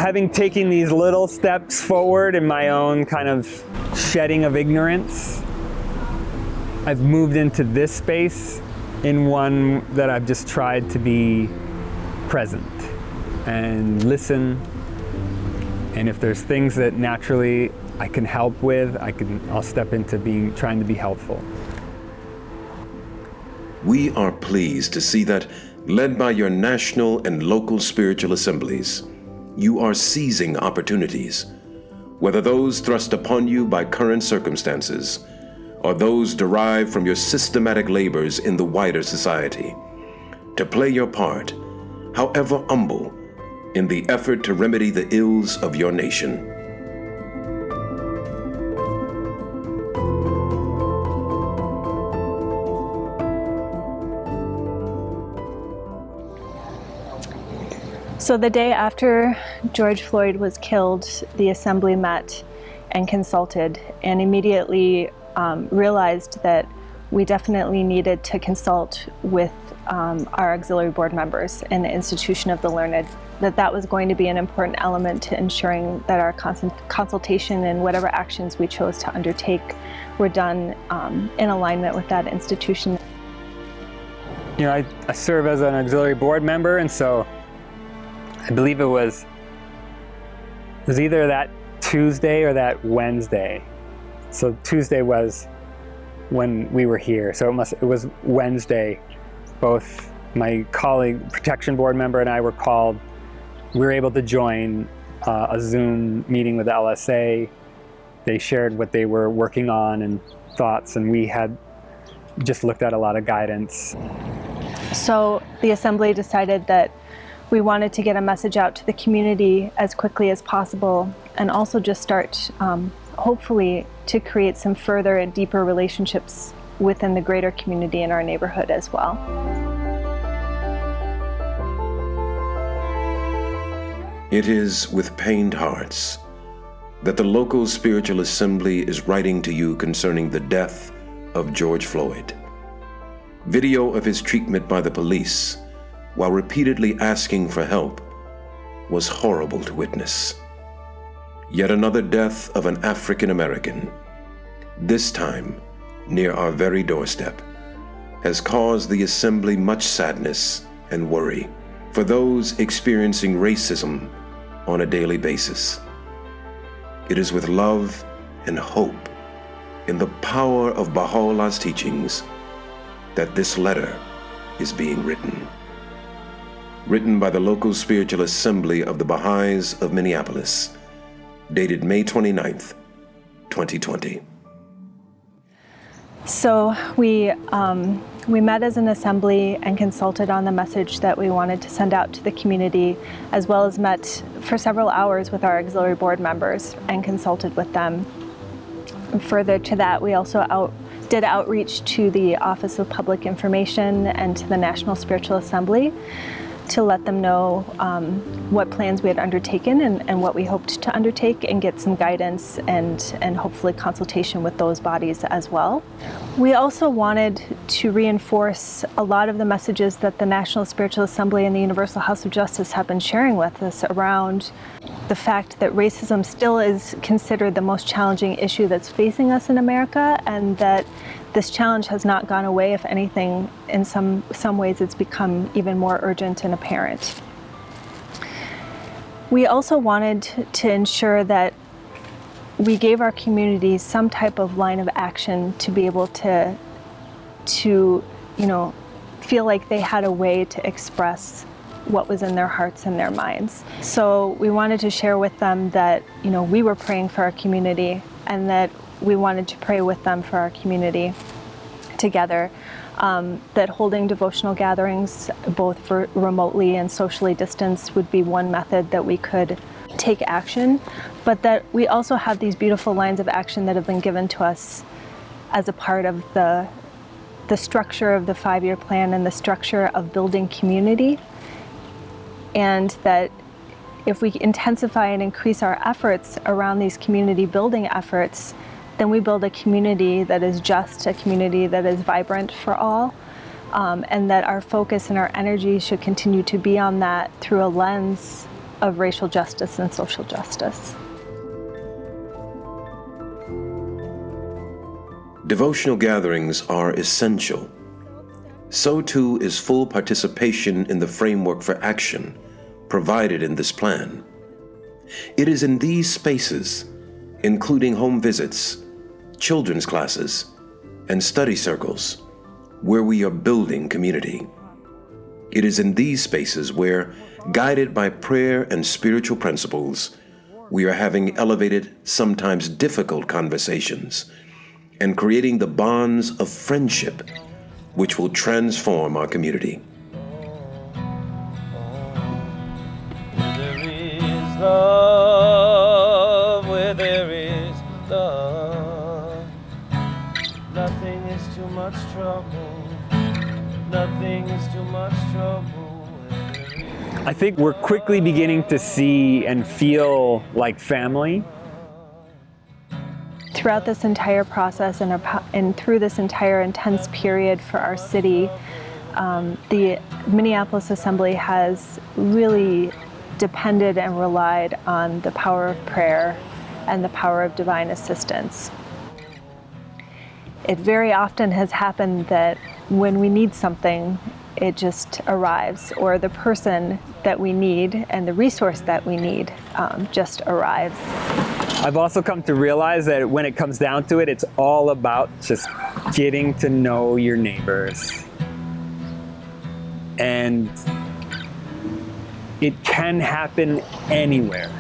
having taken these little steps forward in my own kind of shedding of ignorance, I've moved into this space in one that I've just tried to be present and listen. And if there's things that naturally I can help with, I'll step into trying to be helpful. We are pleased to see that, led by your national and local spiritual assemblies, you are seizing opportunities, whether those thrust upon you by current circumstances or those derived from your systematic labors in the wider society, to play your part, however humble, in the effort to remedy the ills of your nation. So the day after George Floyd was killed, the assembly met and consulted and immediately realized that we definitely needed to consult with our auxiliary board members in the Institution of the Learned, that was going to be an important element to ensuring that our consultation and whatever actions we chose to undertake were done in alignment with that institution. You know, I serve as an auxiliary board member, and so I believe it was either that Tuesday or that Wednesday. So Tuesday was when we were here, so it was Wednesday. Both my colleague, protection board member, and I were called. We were able to join a Zoom meeting with the LSA. They shared what they were working on and thoughts, and we had just looked at a lot of guidance. So the assembly decided that we wanted to get a message out to the community as quickly as possible, and also just start, hopefully, to create some further and deeper relationships within the greater community in our neighborhood as well. It is with pained hearts that the local spiritual assembly is writing to you concerning the death of George Floyd. Video of his treatment by the police, while repeatedly asking for help, was horrible to witness. Yet another death of an African American, this time near our very doorstep, has caused the assembly much sadness and worry for those experiencing racism on a daily basis. It is with love and hope in the power of Baha'u'llah's teachings that this letter is being written. Written by the local spiritual assembly of the Baha'is of Minneapolis, dated May 29th, 2020. So we met as an assembly and consulted on the message that we wanted to send out to the community, as well as met for several hours with our auxiliary board members and consulted with them. And further to that, we also did outreach to the Office of Public Information and to the National Spiritual Assembly to let them know what plans we had undertaken and what we hoped to undertake, and get some guidance and hopefully consultation with those bodies as well. We also wanted to reinforce a lot of the messages that the National Spiritual Assembly and the Universal House of Justice have been sharing with us around the fact that racism still is considered the most challenging issue that's facing us in America, and that this challenge has not gone away. If anything, in some ways it's become even more urgent and apparent. We also wanted to ensure that we gave our community some type of line of action to be able to feel like they had a way to express what was in their hearts and their minds. So we wanted to share with them that, we were praying for our community, and that we wanted to pray with them for our community together, that holding devotional gatherings, both remotely and socially distanced, would be one method that we could take action, but that we also have these beautiful lines of action that have been given to us as a part of the structure of the 5-year plan and the structure of building community, and that if we intensify and increase our efforts around these community building efforts, then we build a community that is just, a community that is vibrant for all, and that our focus and our energy should continue to be on that through a lens of racial justice and social justice. Devotional gatherings are essential. So too is full participation in the framework for action provided in this plan. It is in these spaces, including home visits, children's classes, and study circles, where we are building community. It is in these spaces where, guided by prayer and spiritual principles, we are having elevated, sometimes difficult conversations and creating the bonds of friendship which will transform our community. Where there is love, where there is love, nothing is too much trouble, nothing is too much trouble. I think we're quickly beginning to see and feel like family. Throughout this entire process and through this entire intense period for our city, the Minneapolis Assembly has really depended and relied on the power of prayer and the power of divine assistance. It very often has happened that when we need something, it just arrives, or the person that we need and the resource that we need just arrives. I've also come to realize that when it comes down to it, it's all about just getting to know your neighbors. And it can happen anywhere.